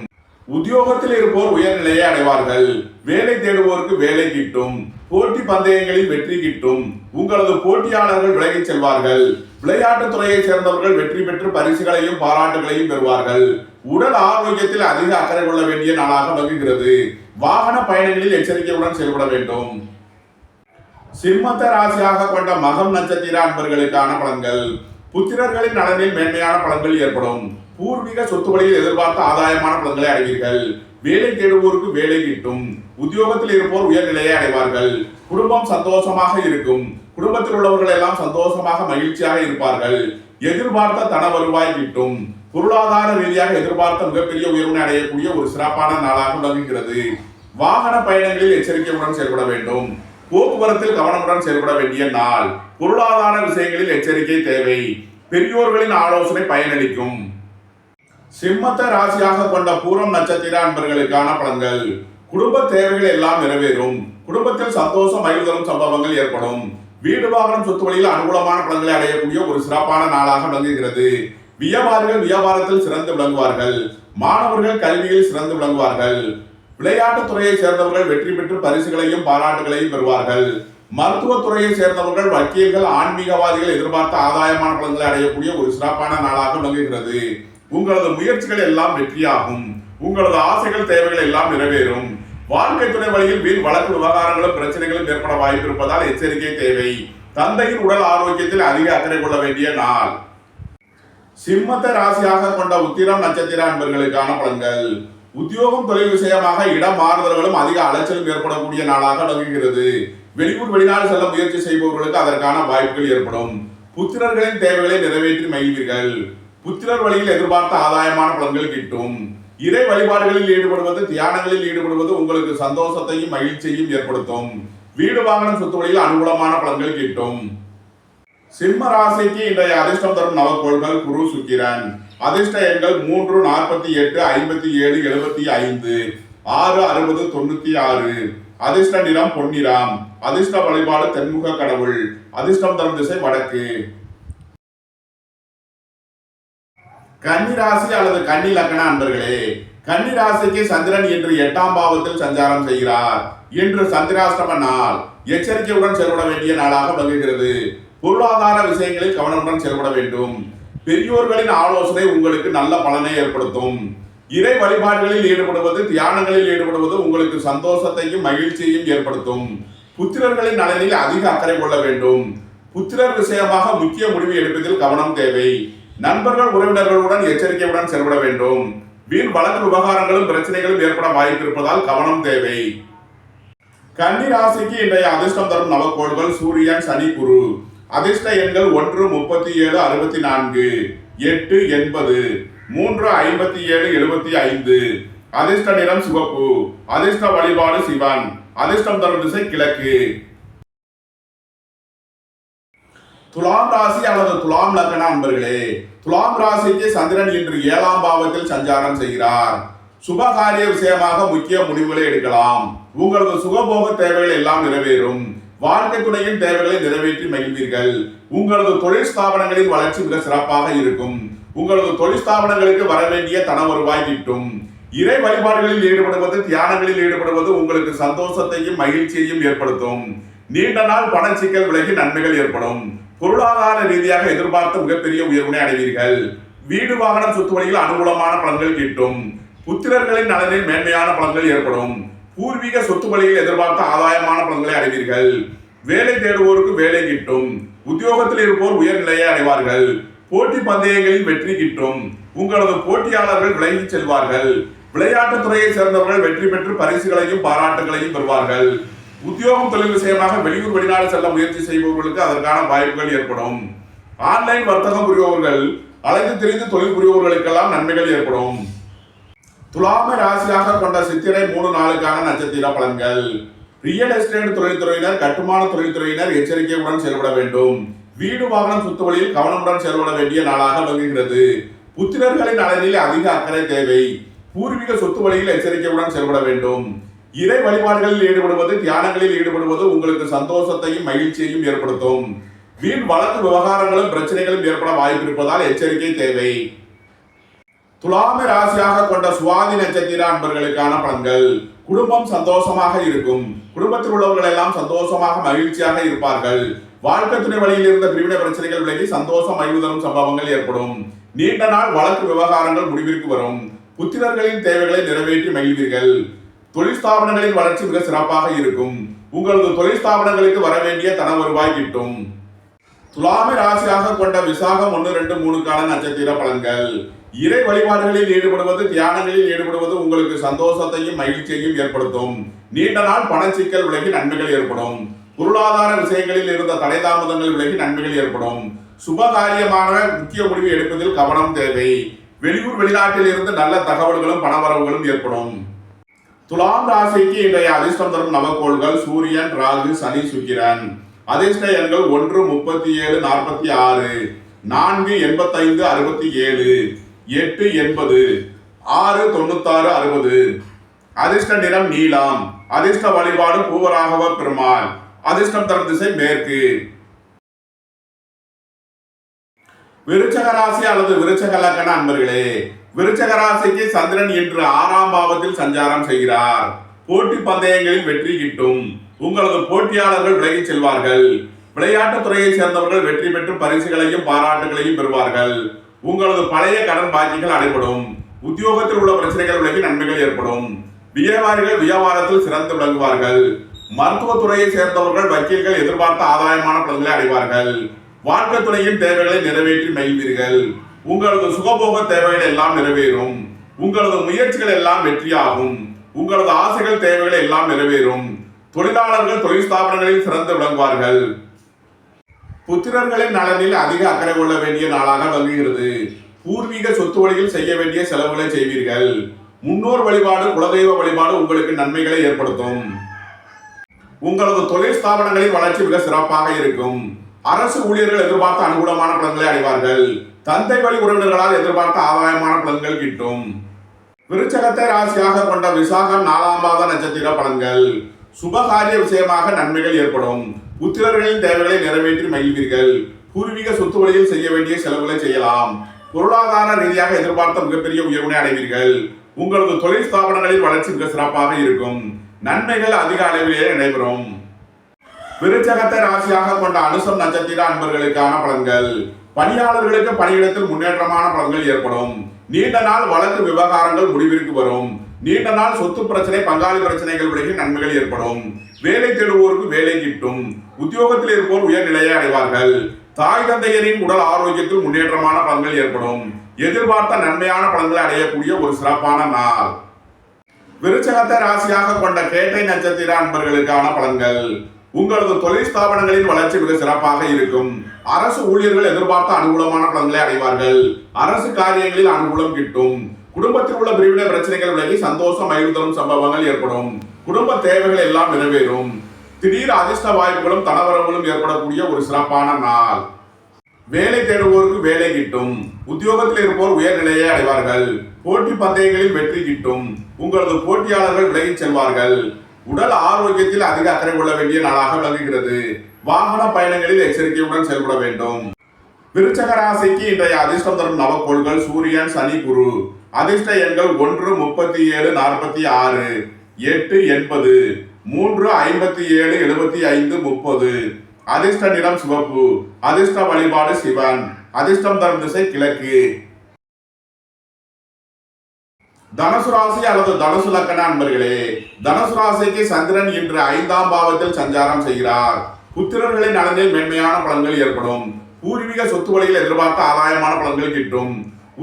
உத்தியோகத்தில் இருப்போர் உயர்நிலையை அடைவார்கள். வேலை தேடுவோருக்கு வேலை கிட்டும். போட்டி பந்தயங்களில் வெற்றி கிட்டும். உங்களது போட்டியாளர்கள் விலகிச் செல்வார்கள். விளையாட்டுத் துறையை சேர்ந்தவர்கள் வெற்றி பெற்று பரிசுகளையும் பாராட்டுகளையும் பெறுவார்கள். உடல் ஆரோக்கியத்தில் அதிக அக்கறை கொள்ள வேண்டிய நாளாக விளங்குகிறது. வாகன பயணங்களில் எச்சரிக்கையுடன் செயல்பட வேண்டும். சிம்மத்தை ராசியாக கொண்ட மகம் நட்சத்திர அன்பர்களுக்கான பலன்கள். புத்திரர்களின் நலனில் மேன்மையான பலன்கள் ஏற்படும். பூர்வீக சொத்து வழியில் எதிர்பார்த்த ஆதாயமான பலன்களை அடைவீர்கள். வேலை தேடுவோருக்கு வேலை கிட்டும். உத்தியோகத்தில் இருப்போர் உயர்நிலையை அடைவார்கள். குடும்பம் சந்தோஷமாக இருக்கும். குடும்பத்தில் உள்ளவர்கள் எல்லாம் சந்தோஷமாக மகிழ்ச்சியாக இருப்பார்கள். எதிர்பார்த்த தன வருவாய் கிட்டும். பொருளாதார ரீதியாக எதிர்பார்த்த மிகப்பெரிய உயர்வினை அடையக்கூடிய ஒரு சிறப்பான நாளாக விளங்குகிறது. வாகன பயணங்களில் எச்சரிக்கையுடன் செயல்பட வேண்டும். போக்குவரத்தில் கவனமுடன் செயல்பட வேண்டிய நாள். பொருளாதார விஷயங்களில் எச்சரிக்கை தேவை. பெரியோர்களின் ஆலோசனை பயனளிக்கும். சிம்மத்தை ராசியாக கொண்ட பூரம் நட்சத்திர அன்பர்களுக்கான பலன்கள். குடும்ப தேவைகள் எல்லாம் நிறைவேறும். குடும்பத்தில் சந்தோஷம் மகிழ்தலும் சம்பவங்கள் ஏற்படும். வீடு வாகனம் சொத்து வழியில் அனுகூலமான பலன்களை அடையக்கூடிய ஒரு சிறப்பான நாளாக விளங்குகிறது. வியாபாரிகள் வியாபாரத்தில் சிறந்து விளங்குவார்கள். மாணவர்கள் கல்வியில் சிறந்து விளங்குவார்கள். விளையாட்டுத் துறையை சேர்ந்தவர்கள் வெற்றி பெற்று பரிசுகளையும் பாராட்டுகளையும் பெறுவார்கள். மருத்துவத்துறையை சேர்ந்தவர்கள் வக்கீல்கள் ஆன்மீகவாதிகள் எதிர்பார்த்த ஆதாயமான பலன்களை அடையக்கூடிய ஒரு சிறப்பான நாளாக விளங்குகிறது. உங்களது முயற்சிகள் எல்லாம் வெற்றியாகும். உங்களது ஆசைகள் தேவைகள் எல்லாம் நிறைவேறும். வாழ்க்கை துணை வழியில் வீண் வழக்கு விவகாரங்களும் பிரச்சனைகளும் ஏற்பட வாய்ப்பு இருப்பதால் எச்சரிக்கை தேவை. தந்தையின் உடல் ஆரோக்கியத்தில் அதிக அக்கறை கொள்ள வேண்டிய நாள். சிம்மத்தை ராசியாக கொண்ட உத்திரம் நட்சத்திர அன்பர்களுக்கான பலன்கள். உத்தியோகம் தொழில் விஷயமாக இடம் மாறுதல்களும் அதிக அலைச்சலும் ஏற்படக்கூடிய நாளாக விளங்குகிறது. வெளியூர் வெளிநாடு செல்ல முயற்சி செய்பவர்களுக்கு அதற்கான வாய்ப்புகள் ஏற்படும். புத்திரர்களின் தேவைகளை நிறைவேற்றி மகிழ்வீர்கள். புத்திரர் வழியில் எதிர்பார்த்த ஆதாயமான பலன்கள் கிட்டும். இறை வழிபாடுகளில் ஈடுபடுவது, தியானங்களில் ஈடுபடுவது உங்களுக்கு சந்தோஷத்தையும் மகிழ்ச்சியையும் ஏற்படுத்தும். வீடு வாகனம் சொத்து வழியில் அனுகூலமான பலன்கள் கிட்டும். சிம்ம ராசிக்கு இன்றைய அதிர்ஷ்டம் தரும் நவக்கோள்கள் குரு, சுக்கிரன். அதிர்ஷ்ட எண்கள் 3, 48, 57, 75, 6, 60, 96. அதிர்ஷ்ட நிறம் பொன்னிறம். அதிர்ஷ்ட வழிபாடு தென்முக கடவுள். அதிர்ஷ்டம் தரும் திசை வடக்கு. கன்னி ராசி அல்லது கன்னி லக்ன அன்பர்களே, கன்னி ராசிக்கு சந்திரன் இன்று 8ஆம் பாவத்தில் சஞ்சாரம் செய்கிறார். இன்று சந்திராஷ்டம நாள். எச்சரிக்கையுடன் செயல்பட வேண்டிய நாளாக விளங்குகிறது. பொருளாதார விஷயங்களில் கவனமுடன் செயல்பட வேண்டும். பெரியோர்களின் ஆலோசனை உங்களுக்கு நல்ல பலனை ஏற்படுத்தும். இறை வழிபாடுகளில் ஈடுபடுவது, தியானங்களில் ஈடுபடுவது உங்களுக்கு சந்தோஷத்தையும் மகிழ்ச்சியையும் ஏற்படுத்தும். புத்திரர்களின் நலனில் அதிக அக்கறை கொள்ள வேண்டும். புத்திரர் விஷயமாக முக்கிய முடிவு எடுப்பதில் கவனம் தேவை. நண்பர்கள், உறவினர்களுடன் எச்சரிக்கையுடன் செயல்பட வேண்டும். வீண் வழக்கு விவகாரங்களும் பிரச்சனைகளும் ஏற்பட வாய்ப்பு இருப்பதால் கவனம் தேவை. கன்னி ராசிக்கு இன்றைய அதிர்ஷ்டம் தரும் நவக்கோள்கள் சூரியன், சனி, குரு. அதிர்ஷ்ட எண்கள் 1, 37, 64, 8, 80, 3, 57, 75. அதிர்ஷ்ட நிறம் சிவப்பு. அதிர்ஷ்ட வழிபாடு சிவன். அதிர்ஷ்டம் தரும் திசை கிழக்கு. துலாம் ராசி அல்லது துலாம் லக்ன அன்பர்களே, துலாம் ராசிக்கு சந்திரன் இன்று 7ஆம் பாவத்தில் சஞ்சாரம் செய்கிறார். சுபகாரிய விஷயமாக முக்கிய முடிவுகளை எடுக்கலாம். உங்களது சுகபோக தேவைகள் எல்லாம் நிறைவேறும். வாழ்க்கை துணையின் தேவைகளை நிறைவேற்றி மகிழ்வீர்கள். உங்களது தொழில் ஸ்தாபனங்களின் வளர்ச்சி மிக சிறப்பாக இருக்கும். உங்களது தொழில் ஸ்தாபனங்களுக்கு வர வேண்டிய தன வருவாய் கிட்டும். இறை வழிபாடுகளில் ஈடுபடுவது, தியானங்களில் ஈடுபடுவது உங்களுக்கு சந்தோஷத்தையும் மகிழ்ச்சியையும் ஏற்படுத்தும். நீண்ட நாள் பண சிக்கல் விலகி நன்மைகள் ஏற்படும். பொருளாதார ரீதியாக எதிர்பார்த்த மிகப்பெரிய உயர்வினை அடைவீர்கள். வீடு வாகனம் சொத்து வழியில் அனுகூலமான பலன்கள் கிட்டும். புத்திரர்களின் நலனில் மேன்மையான பலன்கள் ஏற்படும். பூர்வீக சொத்து வழியில் எதிர்பார்த்த ஆதாயமான பலன்களை அடைவீர்கள். வேலை தேடுவோருக்கு வேலை கிட்டும். உத்தியோகத்தில் இருப்போர் உயர்நிலையை அடைவார்கள். போட்டி பந்தயங்களில் வெற்றி கிட்டும். உங்களது போட்டியாளர்கள் விலகி செல்வார்கள். விளையாட்டுத் துறையை சேர்ந்தவர்கள் வெற்றி பெற்று பரிசுகளையும் பாராட்டுகளையும் பெறுவார்கள். உத்தியோகம், தொழில் விஷயமாக வெளியூர், வெளிநாடு செல்ல முயற்சி செய்பவர்களுக்கு அதற்கான வாய்ப்புகள் ஏற்படும். ஆன்லைன் வர்த்தகம் புரிபவர்கள், அலைந்து திரிந்து தொழில் புரிபவர்களுக்கெல்லாம் நன்மைகள் ஏற்படும். துலாமை ராசியாக கொண்ட சித்திரை 3 நாளுக்கான நட்சத்திர பலன்கள். ரியல் எஸ்டேட் தொழில்துறையினர், கட்டுமான தொழில்துறையினர் எச்சரிக்கையுடன் செயல்பட வேண்டும். வீடு வாகனம் சொத்து வழியில் கவனமுடன் செயல்பட வேண்டிய நாளாக விளங்குகிறது. புத்திரர்களின் நலனில் அதிக அக்கறை தேவை. பூர்வீக சொத்து வழியில் எச்சரிக்கையுடன் செயல்பட வேண்டும். இறை வழிபாடுகளில் ஈடுபடுவது, தியானங்களில் ஈடுபடுவது உங்களுக்கு சந்தோஷத்தையும் மகிழ்ச்சியையும் ஏற்படுத்தும். வீண் வழக்கு விவகாரங்களும் பிரச்சனைகளும் ஏற்பட வாய்ப்பு இருப்பதால் எச்சரிக்கை தேவை. துலாமை ராசியாக கொண்ட சுவாதி நட்சத்திர அன்பர்களுக்கான பலன்கள். குடும்பம் சந்தோஷமாக இருக்கும். குடும்பத்தில் உள்ளவர்கள் எல்லாம் சந்தோஷமாக மகிழ்ச்சியாக இருப்பார்கள். வாழ்க்கை துணை வழியில் இருந்த பிரிவினை பிரச்சனைகள் விலகி சந்தோஷம் மகிழ்வு தரும் சம்பவங்கள் ஏற்படும். நீண்ட நாள் வழக்கு விவகாரங்கள் முடிவிற்கு வரும். புத்திரர்களின் தேவைகளை நிறைவேற்றி மகிழ்வீர்கள். தொழில் ஸ்தாபனங்களின் வளர்ச்சி மிக சிறப்பாக இருக்கும். உங்களது தொழில் ஸ்தாபனங்களுக்கு வர வேண்டிய தன வருவாய் கிட்டும். துலாமை ராசியாக கொண்ட விசாகம் 1, 2, 3க்கான நட்சத்திர பலன்கள். இறை வழிபாடுகளில் ஈடுபடுவது, தியானங்களில் ஈடுபடுவது உங்களுக்கு சந்தோஷத்தையும் மகிழ்ச்சியையும் ஏற்படுத்தும். நீண்ட நாள் பண சிக்கல் விலகி நன்மைகள் ஏற்படும். பொருளாதார விஷயங்களில் இருந்த தடை தாமதங்கள் விலகி நன்மைகள் ஏற்படும். சுபகாரியமான முக்கிய முடிவு எடுப்பதில் கவனம் தேவை. வெளியூர், வெளிநாட்டில் இருந்து நல்ல தகவல்களும் பணவரவுகளும் ஏற்படும். துலாம் ராசிக்கு இன்றைய அதிர்ஷ்டம் தரும் நவக்கோள்கள் சூரியன், ராகு, சனி, சுக்கிரன். அதிர்ஷ்ட எண்கள் 1, 37, 46, 4, 85, 67, 8, 80, 6, 96, 60. அதிர்ஷ்ட நிறம் நீலம். அதிர்ஷ்ட வழிபாடு பூவராகவ பெருமாள். அதிர்ஷ்டம் தரும் திசை மேற்கு. விருச்சக ராசி அல்லது விருச்சக லக்ன அன்பர்களே, விருச்சக ராசிக்கு சந்திரன் இன்று 6ஆம் பாவத்தில் சஞ்சாரம் செய்கிறார். போட்டி பந்தயங்களில் வெற்றி கிட்டும். உங்களது போட்டியாளர்கள் விலகி செல்வார்கள். விளையாட்டுத் துறையை சேர்ந்தவர்கள் வெற்றி பெற்று பரிசுகளையும் பாராட்டுகளையும் பெறுவார்கள். உங்களது பழைய கடன் பாக்கிகள் அடைபடும். உத்தியோகத்தில் உள்ள பிரச்சனைகள் விலகி நன்மைகள் ஏற்படும். வியாபாரிகள் வியாபாரத்தில் சிறந்து விளங்குவார்கள். மருத்துவத்துறையை சேர்ந்தவர்கள், வக்கீல்கள் எதிர்பார்த்த ஆதாயமான பலன்களை அடைவார்கள். வாழ்க்கை துணையின் தேவைகளை நிறைவேற்றி மகிழ்வீர்கள். உங்களது சுகபோக தேவைகள் எல்லாம் நிறைவேறும். உங்களது முயற்சிகள் எல்லாம் வெற்றியாகும். உங்களது ஆசைகள், தேவைகள் எல்லாம் நிறைவேறும். தொழிலாளர்கள் தொழில் ஸ்தாபனங்களில் சிறந்து விளங்குவார்கள். புத்திரர்களின் நலனில் அதிக அக்கறை கொள்ள வேண்டிய நாளாக விளங்குகிறது. பூர்வீக சொத்து வழியில் செய்ய வேண்டிய செலவுகளை செய்வீர்கள். முன்னோர் வழிபாடு, குலதெய்வ வழிபாடு உங்களுக்கு நன்மைகளை ஏற்படுத்தும். உங்களது தொழில் ஸ்தாபனங்களின் வளர்ச்சி மிக சிறப்பாக இருக்கும். அரசு ஊழியர்கள் எதிர்பார்த்த அனுகூலமான பலன்களை அடைவார்கள். தந்தை வழி உறவினர்களால் எதிர்பார்த்த ஆதாயமான பலன்கள் கிட்டும். விருச்சகத்தை ராசியாக கொண்ட விசாகம் 4ஆம் பாத நட்சத்திர பலன்கள். சுபகாரிய விஷயமாக நன்மைகள் ஏற்படும். புத்திரர்களின் தேவைகளை நிறைவேற்றி மகிழ்வீர்கள். பூர்வீக சொத்து வழியில் செய்ய வேண்டிய செலவுகளை செய்யலாம். பொருளாதார ரீதியாக எதிர்பார்த்த மிகப்பெரிய உயர்வினை அடைவீர்கள். உங்களது தொழில் ஸ்தாபனங்களின் வளர்ச்சி மிக சிறப்பாக இருக்கும். நன்மைகள் அதிக அளவிலேயே நடைபெறும். விருச்சகத்தை ராசியாக கொண்ட அனுசம் நட்சத்திர அன்பர்களுக்கான பலன்கள். பணியாளர்களுக்கு பணியிடத்தில் முன்னேற்றமான பலன்கள் ஏற்படும். நீண்ட நாள் வழக்கு விவகாரங்கள் முடிவிற்கு வரும். நீண்ட நாள் சொத்து பிரச்சனை, பங்காளி பிரச்சனைகள் விலகி நன்மைகள் ஏற்படும். வேலை தேடுவோருக்கு வேலை கிட்டும். உத்தியோகத்தில் இருப்போர் உயர்நிலையை அடைவார்கள். தாய் தந்தையரின் உடல் ஆரோக்கியத்தில் முன்னேற்றமான பலன்கள் ஏற்படும். எதிர்பார்த்த நன்மையான பலன்களை அடையக்கூடிய ஒரு சிறப்பான நாள். விருச்சகத்தை ராசியாக கொண்ட கேட்டை நட்சத்திர அன்பர்களுக்கான பலன்கள். உங்களது தொழில் ஸ்தாபனங்களின் வளர்ச்சி மிக சிறப்பாக இருக்கும். அரசு ஊழியர்கள் எதிர்பார்த்த அனுகூலமான பலன்களை அடைவார்கள். அரசு காரியங்களில் அனுகூலம் கிட்டும். குடும்பத்தில் உள்ள பிரிவினை பிரச்சனைகள் விலகி சந்தோஷம் மகிழ்வு தரும் சம்பவங்கள் ஏற்படும். குடும்ப தேவைகள் எல்லாம் நிறைவேறும். திடீர் அதிர்ஷ்ட வாய்ப்புகளும் தனவரவுகளும் ஏற்படக்கூடிய ஒரு சிறப்பான நாள். வேலை தேடுவோருக்கு வேலை கிட்டும். உத்தியோகத்தில் இருப்போர் உயர்நிலையை அடைவார்கள். போட்டி பந்தயங்களில் வெற்றி கிட்டும். உங்களது போட்டியாளர்கள் விலகிச் செல்வார்கள். உடல் ஆரோக்கியத்தில் அதிக அக்கறை கொள்ள வேண்டிய நாளாக விளங்குகிறது. வாகன பயணங்களில் எச்சரிக்கையுடன் செயல்பட வேண்டும். விருச்சக ராசிக்கு இன்றைய அதிர்ஷ்டம் தரும் நவக்கோள்கள் சூரியன், சனி, குரு. அதிர்ஷ்ட எண்கள் 1, 37, 46, 8, 80, 3, 57, 75, 30. அதிர்ஷ்ட நிறம் சிவப்பு. அதிர்ஷ்ட வழிபாடு சிவன். அதிர்ஷ்டம் தரும் திசை கிழக்கு. தனுசு ராசி அல்லது தனுசு லக்கண அன்பர்களே, தனுசு ராசிக்கு சந்திரன் இன்று 5ஆம் பாவத்தில் சஞ்சாரம் செய்கிறார். புத்திரர்களின் நலனில் மென்மையான பலன்கள் ஏற்படும். பூர்வீக சொத்து வழியில் எதிர்பார்த்த ஆதாயமான பலன்கள் கிட்டும்.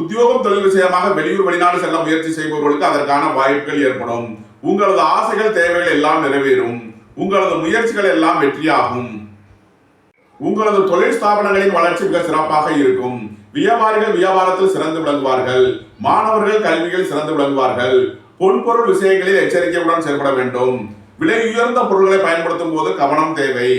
உத்தியோகம், தொழில் விஷயமாக வெளியூர் வெளிநாடு செல்ல முயற்சி செய்பவர்களுக்கு அதற்கான வாய்ப்புகள் ஏற்படும். உங்களது ஆசைகள், தேவைகள் எல்லாம் நிறைவேறும். உங்களது முயற்சிகள் எல்லாம் வெற்றியாகும். உங்களது தொழில் ஸ்தாபனங்களின் வளர்ச்சி மிக சிறப்பாக இருக்கும். வியாபாரிகள் வியாபாரத்தில் சிறந்து விளங்குவார்கள். மாணவர்கள் கல்வியில் சிறந்து விளங்குவார்கள். பொன்பொருள் விஷயங்களில் எச்சரிக்கையுடன் செயல்பட வேண்டும். விலை உயர்ந்த பொருட்களை பயன்படுத்தும் போது கவனம் தேவை.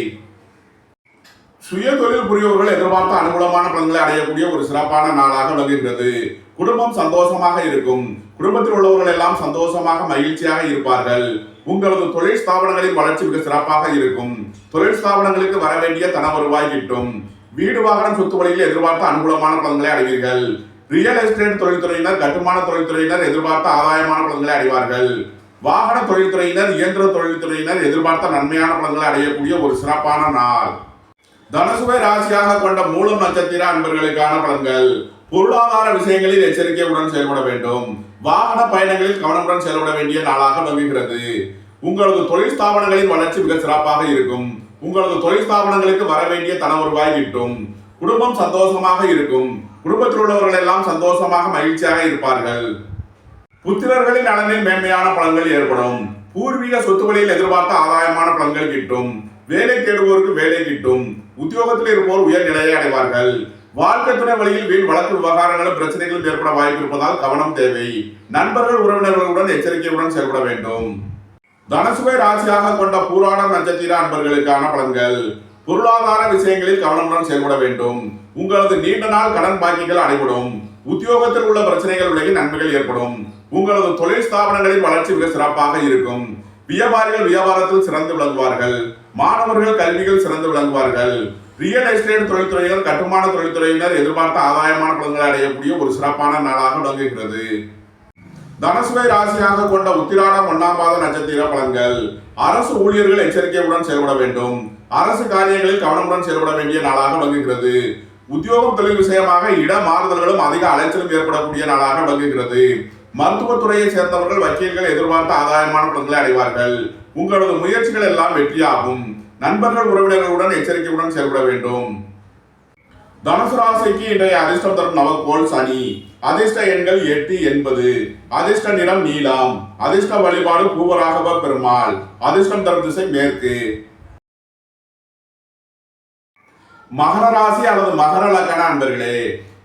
சுய தொழில் புரியோர்கள் எதிர்பார்த்த அனுகூலமான பலன்களை அடையக்கூடிய ஒரு சிறப்பான நாளாக விளங்குகிறது. குடும்பம் சந்தோஷமாக இருக்கும். குடும்பத்தில் உள்ளவர்கள் எல்லாம் சந்தோஷமாக மகிழ்ச்சியாக இருப்பார்கள். உங்களது தொழில் ஸ்தாபனங்களின் வளர்ச்சி மிக சிறப்பாக இருக்கும். தொழில் ஸ்தாபனங்களுக்கு வர வேண்டிய தன வருவாய் கிட்டும். வீடு வாகனம் சொத்து வழியில் எதிர்பார்த்த அனுகூலமான பலன்களை அடைவீர்கள். ரியல் எஸ்டேட் தொழில்துறையினர், கட்டுமான தொழில்துறையினர் எதிர்பார்த்த ஆதாயமான பலன்களை அடைவார்கள். வாகன தொழில்துறையினர், இயந்திர தொழில்துறையினர் எதிர்பார்த்த நன்மையான பலன்களை அடையக்கூடிய ஒரு சிறப்பான நாள். தனுசுவை ராசியாக கொண்ட மூலம் நட்சத்திர அன்பர்களுக்கான பலன்கள். பொருளாதார விஷயங்களில் எச்சரிக்கையுடன் செயல்பட வேண்டும். வாகன பயணங்களில் கவனமுடன் செயல்பட வேண்டிய நாளாக விளங்குகிறது. உங்களது தொழில் ஸ்தாபனங்களின் வளர்ச்சி மிக சிறப்பாக இருக்கும். உங்களது தொழில் ஸ்தாபனங்களுக்கு வர வேண்டிய தன வருவாய் கிட்டும். குடும்பம் சந்தோஷமாக இருக்கும். குடும்பத்தில் உள்ளவர்கள் எல்லாம் சந்தோஷமாக மகிழ்ச்சியாக இருப்பார்கள். புத்திரர்களின் நலனில் மேன்மையான பலன்கள் ஏற்படும். பூர்வீக சொத்து வழியில் எதிர்பார்த்த ஆதாயமான பலன்கள் கிட்டும். வேலை தேடுவோருக்கு வேலை கிட்டும். உத்தியோகத்தில் இருப்போர் உயர்நிலையை அடைவார்கள். வாழ்க்கை துணை வழியில் வீண் வழக்கு விவகாரங்களும் பிரச்சனைகளும் ஏற்பட வாய்ப்பு இருப்பதால் கவனம் தேவை. நண்பர்கள் உறவினர்களுடன் எச்சரிக்கையுடன் செயல்பட வேண்டும். தனுசுவை ராசியாக கொண்ட பூராடம் நட்சத்திர அன்பர்களுக்கான பலன்கள். பொருளாதார விஷயங்களில் கவனமுடன் செயல்பட வேண்டும். உங்களது நீண்ட நாள் கடன் பாக்கிகள் அடைபடும். உத்தியோகத்தில் உள்ள பிரச்சனைகள் விலகி நன்மைகள் ஏற்படும். உங்களது தொழில் ஸ்தாபனங்களின் வளர்ச்சி மிக சிறப்பாக இருக்கும். வியாபாரிகள் வியாபாரத்தில் சிறந்து விளங்குவார்கள். மாணவர்கள் கல்வியில் சிறந்து விளங்குவார்கள். ரியல் எஸ்டேட் தொழில்துறையினர், கட்டுமான தொழில்துறையினர் எதிர்பார்த்த ஆதாயமான பலன்களை அடையக்கூடிய ஒரு சிறப்பான நாளாக விளங்குகிறது. தனுசுவை ராசியாக கொண்ட உத்திராடம் 1ஆம் பாத நட்சத்திர பலன்கள். அரசு ஊழியர்கள் எச்சரிக்கையுடன் செயல்பட வேண்டும். அரசு காரியங்களில் கவனமுடன் செயல்பட வேண்டிய நாளாக விளங்குகிறது. உத்தியோகம், தொழில் விஷயமாக இட மாறுதல்களும் அதிக அலைச்சலும் ஏற்படக்கூடிய நாளாக விளங்குகிறது. மருத்துவத்துறையை சேர்ந்தவர்கள், வக்கீல்கள் எதிர்பார்த்த ஆதாயமான பலன்களை அடைவார்கள். உங்களது முயற்சிகள் எல்லாம் வெற்றியாகும். நண்பர்கள் உறவினர்களுடன் எச்சரிக்கையுடன் செயல்பட வேண்டும். தனுசு ராசிக்கு இன்றைய அதிர்ஷ்டம் தரும் நவக்கோள் சனி. அதிர்ஷ்ட எண்கள் 8, 80. அதிர்ஷ்ட நிறம் நீலம். அதிர்ஷ்ட வழிபாடு பூவராகவ பெருமாள். அதிர்ஷ்டம் தரும் திசை மேற்கு. மகர ராசி அல்லது மகர லக்கண அன்பர்களே,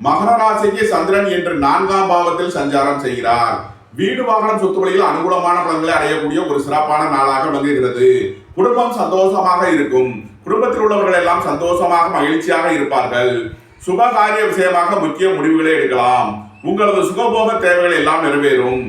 மகர ராசிக்கு சந்திரன் இன்று 4ஆம் பாவத்தில் சஞ்சாரம் செய்கிறார். வீடு வாகனம் சொத்து வழியில் அனுகூலமான பலன்களை அடையக்கூடிய ஒரு சிறப்பான நாளாக விளங்குகிறது. குடும்பம் சந்தோஷமாக இருக்கும். குடும்பத்தில் உள்ளவர்கள் எல்லாம் சந்தோஷமாக மகிழ்ச்சியாக இருப்பார்கள். சுபகாரிய விஷயமாக முக்கிய முடிவுகளை எடுக்கலாம். உங்களது சுகபோக தேவைகள் எல்லாம் நிறைவேறும்.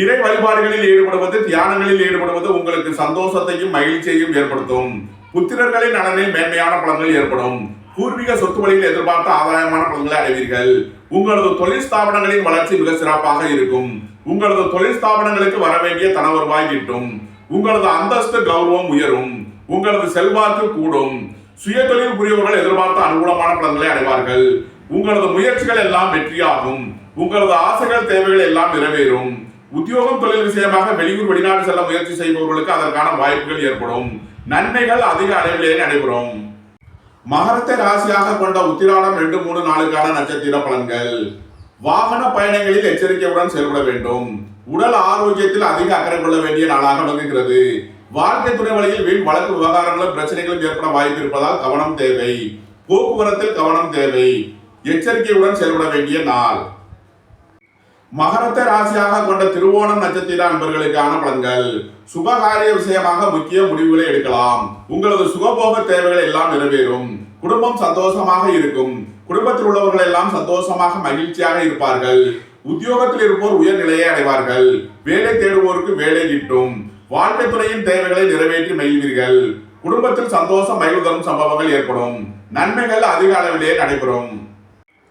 இறை வழிபாடுகளில் ஈடுபடுவது, தியானங்களில் ஈடுபடுவது உங்களுக்கு சந்தோஷத்தையும் மகிழ்ச்சியையும் ஏற்படுத்தும். புத்திரர்களின் நலனில் மேன்மையான பலன்கள் ஏற்படும். பூர்வீக சொத்து வழியில் எதிர்பார்த்த ஆதாயமான பலன்களை அடைவீர்கள். உங்களது தொழில் ஸ்தாபனங்களின் வளர்ச்சி மிக சிறப்பாக இருக்கும். உங்களது தொழில் ஸ்தாபனங்களுக்கு வர வேண்டிய தன வருவாய் கிட்டும். உங்களது அந்தஸ்து கௌரவம் உயரும். உங்களது செல்வாக்கு கூடும். சுய தொழில் புரியவர்கள் எதிர்பார்த்த அனுகூலமான பலன்களை அடைவார்கள். உங்களது முயற்சிகள் எல்லாம் வெற்றியாகும். உங்களது ஆசைகள் தேவைகள் எல்லாம் நிறைவேறும். உத்தியோகம் தொழில் விஷயமாக வெளியூர் வெளிநாடு செல்ல முயற்சி செய்பவர்களுக்கு அதற்கான வாய்ப்புகள் ஏற்படும். நன்மைகள் அதிக அளவிலேயே நடைபெறும். மகரத்தை ராசியாக கொண்ட உத்திராடம் 2, 3 நாளுக்கான நட்சத்திர பலன்கள். வாகன பயணங்களில் எச்சரிக்கையுடன் செயல்பட வேண்டும். உடல் ஆரோக்கியத்தில் அதிக அக்கறை கொள்ள வேண்டிய நாளாக விளங்குகிறது. வாழ்க்கை துணை வழியில் வீண் வழக்கு விவகாரங்களும் பிரச்சனைகளும் ஏற்பட வாய்ப்பு இருப்பதால் கவனம் தேவை. போக்குவரத்தில் கவனம் தேவை. எச்சரிக்கையுடன் செயல்பட வேண்டிய நாள். மகரத்தை ராசியாக கொண்ட திருவோணம் நட்சத்திர அன்பர்களுக்கான பலன்கள். சுபகாரிய விஷயமாக முக்கிய முடிவுகளை எடுக்கலாம். உங்களது சுகபோக தேவைகள் எல்லாம் நிறைவேறும். குடும்பம் சந்தோஷமாக இருக்கும். குடும்பத்தில் உள்ளவர்கள் எல்லாம் சந்தோஷமாக மகிழ்ச்சியாக இருப்பார்கள். உத்தியோகத்தில் இருப்போர் உயர்நிலையை அடைவார்கள். வேலை தேடுவோருக்கு வேலை கிட்டும். வாழ்க்கை துறையின் தேவைகளை நிறைவேற்றி மகிழ்வீர்கள். குடும்பத்தில் சந்தோஷம் மகிழ்வு தரும் சம்பவங்கள் ஏற்படும். நன்மைகள் அதிக அளவிலே நடைபெறும்.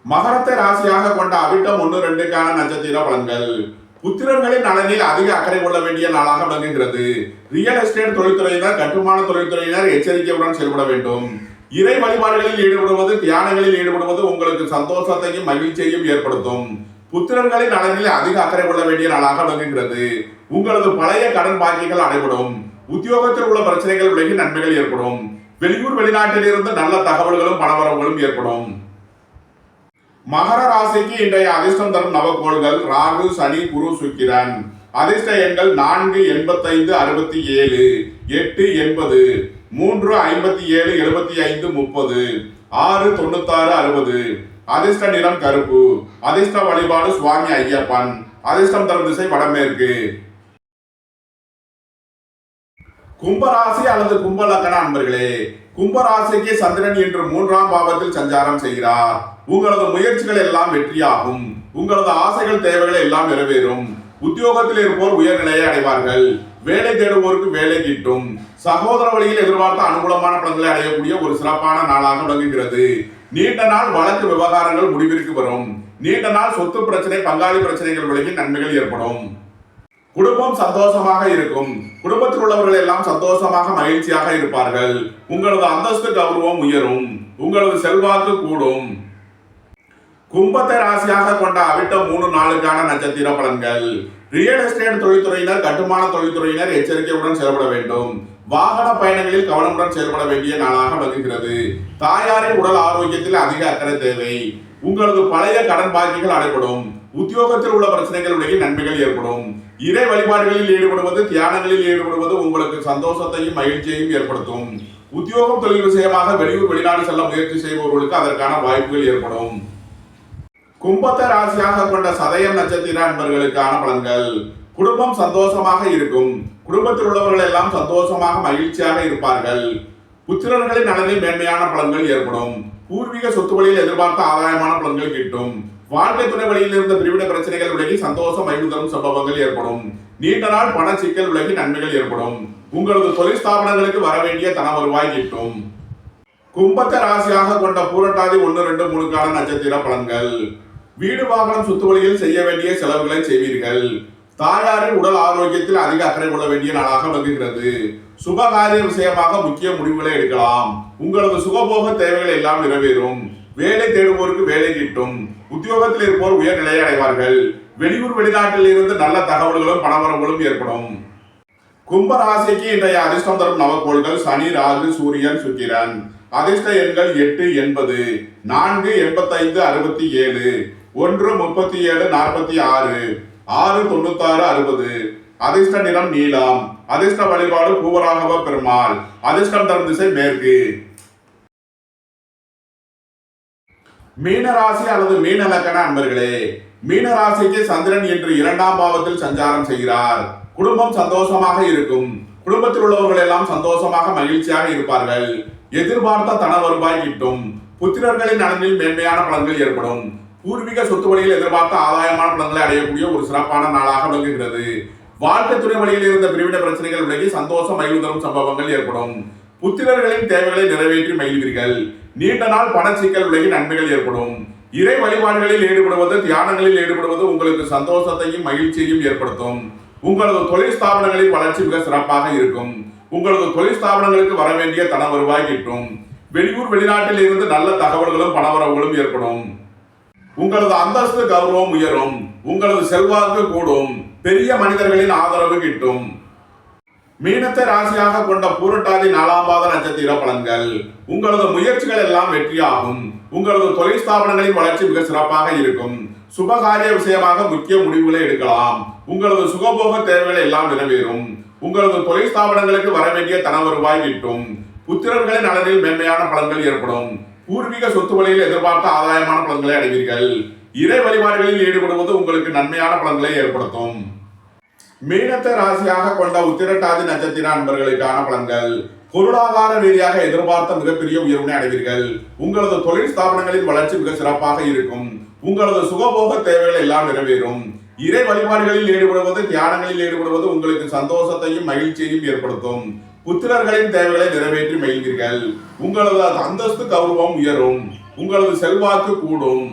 மகரத்தை ராசியாக கொண்ட அவிட்டம் 1, 2க்கான நட்சத்திர பலன்கள். புத்திரர்களின் நலனில் அதிக அக்கறை கொள்ள வேண்டிய நாளாக விளங்குகிறது. ரியல் எஸ்டேட் தொழில்துறையினர், கட்டுமான தொழில்துறையினர் எச்சரிக்கையுடன் செயல்பட வேண்டும். இறை வழிபாடுகளில் ஈடுபடுவது, தியானங்களில் ஈடுபடுவது உங்களுக்கு சந்தோஷத்தையும் மகிழ்ச்சியையும் ஏற்படுத்தும். புத்திரர்களின் நலனில் அதிக அக்கறை கொள்ள வேண்டிய நாளாக விளங்குகிறது. உங்களது பழைய கடன் பாக்கிகள் அடைபடும். உத்தியோகத்தில் உள்ள பிரச்சனைகள் விலகி நன்மைகள் ஏற்படும். வெளியூர் வெளிநாட்டில் இருந்து நல்ல தகவல்களும் பணவரவுகளும் ஏற்படும். மகர ராசிக்கு இன்றைய அதிர்ஷ்டம் தரும் நவக்கோள்கள் ராகு, சனி, குரு, சுக்கிரன். அதிர்ஷ்ட எண்கள் 4, 85, 67, 8, 80, 3, 57, 75, 30, 6, 96, 60. அதிர்ஷ்ட நிறம் கருப்பு. அதிர்ஷ்ட வழிபாடு சுவாமி ஐயப்பன். அதிர்ஷ்டம் தரும் திசை வடமேற்கு. கும்பராசி அல்லது கும்பலக்கண அன்பர்களே, கும்பராசிக்கு சந்திரன் இன்று 3ஆம் பாவத்தில் சஞ்சாரம் செய்கிறார். உங்களது முயற்சிகள் எல்லாம் வெற்றியாகும். உங்களது ஆசைகள் தேவைகள் எல்லாம் நிறைவேறும். உத்தியோகத்தில் இருப்போர் உயர்நிலையை அடைவார்கள். வேலை தேடுவோருக்கு வேலை கிட்டும். சகோதர வழியில் எதிர்பார்த்த அனுகூலமான பலன்களை அடையக்கூடிய ஒரு சிறப்பான நாளாக விளங்குகிறது. நீண்ட நாள் வழக்கு விவகாரங்கள் முடிவிற்கு வரும். நீண்ட நாள் சொத்து பிரச்சனை, பங்காளி பிரச்சனைகள் விலகி நன்மைகள் ஏற்படும். குடும்பம் சந்தோஷமாக இருக்கும். குடும்பத்தில் உள்ளவர்கள் எல்லாம் சந்தோஷமாக மகிழ்ச்சியாக இருப்பார்கள். உங்களது அந்தஸ்து கௌரவம் உயரும். உங்களது செல்வாக்கு கூடும். கும்பத்தை ராசியாக கொண்ட அவிட்டம் 3 நாளுக்கான நட்சத்திர பலன்கள். ரியல் எஸ்டேட் தொழில்துறையினர், கட்டுமான தொழில்துறையினர் எச்சரிக்கையுடன் செயல்பட வேண்டும். வாகன பயணங்களில் கவனமுடன் செயல்பட வேண்டிய நாளாக விளங்குகிறது. தாயாரின் உடல் ஆரோக்கியத்தில் அதிக அக்கறை தேவை. உங்களது பழைய கடன் பாக்கிகள் அடைபடும். உத்தியோகத்தில் உள்ள பிரச்சனைகள் விலகி நன்மைகள் ஏற்படும். இறை வழிபாடுகளில் ஈடுபடுவது, தியானங்களில் ஈடுபடுவது உங்களுக்கு சந்தோஷத்தையும் மகிழ்ச்சியையும் ஏற்படுத்தும். உத்தியோகம் தொழில் விஷயமாக வெளியூர் வெளிநாடு செல்ல முயற்சி செய்பவர்களுக்கு அதற்கான வாய்ப்புகள் ஏற்படும். கும்பத்தை ராசியாக கொண்ட சதயம் நட்சத்திர அன்பர்களுக்கான பலன்கள். குடும்பம் சந்தோஷமாக இருக்கும். குடும்பத்தில் உள்ளவர்கள் எல்லாம் சந்தோஷமாக மகிழ்ச்சியாக இருப்பார்கள். புத்திரர்களின் நலனில் மேன்மையான பலன்கள் ஏற்படும். பூர்வீக சொத்து வழியில் எதிர்பார்த்த ஆதாயமான பலன்கள் கிட்டும். வாழ்க்கை துணை வழியில் இருந்த பிரிவிட பிரச்சனைகள் விலகி சந்தோஷம் மகிழ்வு தரும் சம்பவங்கள் ஏற்படும். நீண்ட நாள் பண சிக்கல் விலகி நன்மைகள் ஏற்படும். உங்களது தொழில் ஸ்தாபனங்களுக்கு வர வேண்டிய தன வருவாய் கிட்டும். கும்பத்தை ராசியாக கொண்ட பூரட்டாதி 1, 2, 3க்கான நட்சத்திர பலன்கள். வீடு வாகனம் சொத்து வழியில் செய்ய வேண்டிய செலவுகளை செய்வீர்கள். தாயாரின் உடல் ஆரோக்கியத்தில் அதிக அக்கறை கொள்ள வேண்டிய நாளாக விளங்குகிறது. சுபகாரிய விஷயமாக முக்கிய முடிவுகளை எடுக்கலாம். உங்களது சுகபோக தேவைகள் எல்லாம் நிறைவேறும். வேலை தேடுவோருக்கு வேலை கிட்டும். உத்தியோகத்தில் இருப்போர் உயர்நிலையை அடைவார்கள். வெளியூர் வெளிநாட்டில் இருந்து நல்ல தகவல்களும் பணவரவுகளும் ஏற்படும். கும்ப ராசிக்கு இன்றைய அதிர்ஷ்டம் தரும் நவக்கோள்கள் சனி, ராகு, சூரியன், சுக்கிரன். அதிர்ஷ்ட எண்கள் 8, 80, 4, 85, 67, 1, 37, 46, 6, 96, 60. அதிர்ஷ்ட நிறம் நீலம். அதிர்ஷ்ட வழிபாடு பூவராகவ பெருமாள். அதிர்ஷ்டம் தரும் திசை மேற்கு. மீன ராசி அல்லது மீன லக்கண அன்பர்களே, மீன ராசிக்கு சந்திரன் இன்று 2ஆம் பாவத்தில் சஞ்சாரம் செய்கிறார். குடும்பம் சந்தோஷமாக இருக்கும். குடும்பத்தில் உள்ளவர்கள் எல்லாம் சந்தோஷமாக மகிழ்ச்சியாக இருப்பார்கள். எதிர்பார்த்த தன வருவாய் கிட்டும். புத்திரர்களின் நலனில் மேன்மையான பலன்கள் ஏற்படும். பூர்வீக சொத்து வழியில் எதிர்பார்த்த ஆதாயமான பலன்களை அடையக்கூடிய ஒரு சிறப்பான நாளாக விளங்குகிறது. வாழ்க்கை துணை வழியில் இருந்த பிரிவினை பிரச்சனைகள் விலகி சந்தோஷம் மகிழ்வு தரும் சம்பவங்கள் ஏற்படும். புத்திரர்களின் தேவைகளை நிறைவேற்றி மகிழ்வீர்கள். நீண்ட நாள் பண சிக்கல் விலகி நன்மைகள் ஏற்படும். இறை வழிபாடுகளில் ஈடுபடுவது, தியானங்களில் ஈடுபடுவது உங்களுக்கு சந்தோஷத்தையும் மகிழ்ச்சியையும் ஏற்படுத்தும். உங்களது தொழில் ஸ்தாபனங்களின் வளர்ச்சி மிக சிறப்பாக இருக்கும். உங்களது தொழில் ஸ்தாபனங்களுக்கு வர வேண்டிய தன வருவாய் கிட்டும். வெளியூர் வெளிநாட்டில் இருந்து நல்ல தகவல்களும் பணவரவுகளும் ஏற்படும். உங்களது அந்தஸ்து கௌரவம் உயரும். உங்களது செல்வாக்கு கூடும். பெரிய மனிதர்களின் ஆதரவு கிட்டும். மீனத்தை ராசியாக கொண்ட பூரட்டாதி 4ஆம் பாத நட்சத்திர பலன்கள். உங்களது முயற்சிகள் எல்லாம் வெற்றியாகும். உங்களது தொழில் ஸ்தாபனங்களின் வளர்ச்சி மிக சிறப்பாக இருக்கும். சுபகாரிய விஷயமாக முக்கிய முடிவுகளை எடுக்கலாம். உங்களது சுகபோக தேவைகள் எல்லாம் நிறைவேறும். உங்களது தொழில் ஸ்தாபனங்களுக்கு வர வேண்டிய தன வருவாய் கிட்டும். புத்திரர்களின் நலனில் மேன்மையான பலன்கள் ஏற்படும். பூர்வீக சொத்து வழியில் எதிர்பார்த்த ஆதாயமான பலன்களை அடைவீர்கள். இறை வழிபாடுகளில் ஈடுபடுவது உங்களுக்கு நன்மையான பலன்களை ஏற்படுத்தும். மீனத்தை ராசியாக கொண்ட உத்திரட்டாதி நட்சத்திர அன்பர்களுக்கான பலன்கள். பொருளாதார ரீதியாக எதிர்பார்த்த மிகப்பெரிய உயர்வினை அடைவீர்கள். உங்களது தொழில் ஸ்தாபனங்களின் வளர்ச்சி மிக சிறப்பாக இருக்கும். உங்களது சுகபோக தேவைகள் எல்லாம் நிறைவேறும். இறை வழிபாடுகளில் ஈடுபடுவது, தியானங்களில் ஈடுபடுவது உங்களுக்கு சந்தோஷத்தையும் மகிழ்ச்சியையும் ஏற்படுத்தும். புத்திரர்களின் தேவைகளை நிறைவேற்றி மகிழ்வீர்கள். உங்களது அந்தஸ்து கௌரவம் உயரும். உங்களது செல்வாக்கு கூடும்.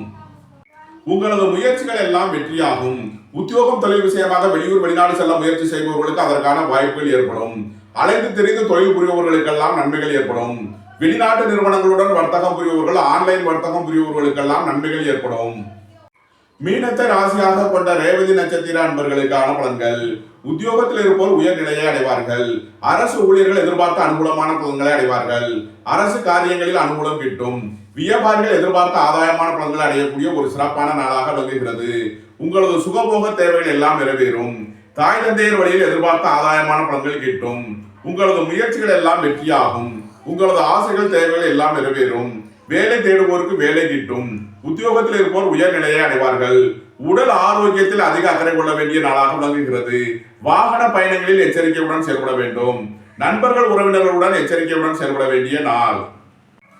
உங்களது முயற்சிகள் எல்லாம் வெற்றியாகும். உத்தியோகம் தொழில் விஷயமாக வெளியூர் வெளிநாடு செல்ல முயற்சி செய்பவர்களுக்கு அதற்கான வாய்ப்புகள் ஏற்படும். அலைந்து தெரிந்து தொழில் புரிபவர்களுக்கெல்லாம் நன்மைகள் ஏற்படும். வெளிநாட்டு நிறுவனங்களுடன் வர்த்தகம் புரிபவர்கள், ஆன்லைன் வர்த்தகம் புரிபவர்களுக்கெல்லாம் நன்மைகள் ஏற்படும். மீனத்தை ராசியாக கொண்ட ரேவதி நட்சத்திர அன்பர்களுக்கான பலன்கள். உத்தியோகத்தில் இருப்போர் உயர்நிலையை அடைவார்கள். அரசு ஊழியர்கள் எதிர்பார்த்த அனுகூலமான பலன்களை அடைவார்கள். அரசு காரியங்களில் அனுகூலம் கிட்டும். வியாபாரிகள் எதிர்பார்த்த ஆதாயமான பலன்களை அடையக்கூடிய ஒரு சிறப்பான நாளாக விளங்குகிறது. உங்களது சுகபோக தேவைகள் எல்லாம் நிறைவேறும். தாய் தந்தையர் வழியில் எதிர்பார்த்த ஆதாயமான பலன்கள் கிட்டும். உங்களது முயற்சிகள் எல்லாம் வெற்றியாகும். உங்களது ஆசைகள் தேவைகள் எல்லாம் நிறைவேறும். வேலை தேடுவோருக்கு வேலை கிட்டும். உத்தியோகத்தில் இருப்போர் உயர்நிலையை அடைவார்கள். உடல் ஆரோக்கியத்தில் அதிக அக்கறை கொள்ள வேண்டிய நாளாக விளங்குகிறது. வாகன பயணங்களில் எச்சரிக்கையுடன் செயல்பட வேண்டும். நண்பர்கள் உறவினர்களுடன் எச்சரிக்கையுடன் செயல்பட வேண்டிய நாள்.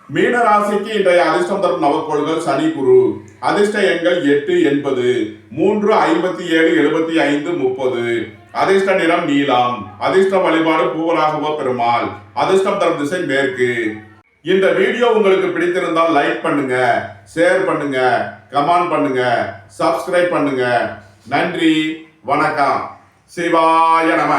மீன ராசிக்கு இன்றைய அதிர்ஷ்டம் தரும் நவக்கோள்கள் சனி, குரு. அதிர்ஷ்ட எண்கள் 8, 80, 3, 57, 75, 30. அதிர்ஷ்ட நிறம் நீலம். அதிர்ஷ்ட வழிபாடு பூவராகவ பெருமாள். அதிர்ஷ்டம் தரும் திசை மேற்கு. இந்த வீடியோ உங்களுக்கு பிடித்திருந்தால் லைக் பண்ணுங்க, ஷேர் பண்ணுங்க, கமெண்ட் பண்ணுங்க, சப்ஸ்கிரைப் பண்ணுங்க. நன்றி, வணக்கம். சிவாய நம.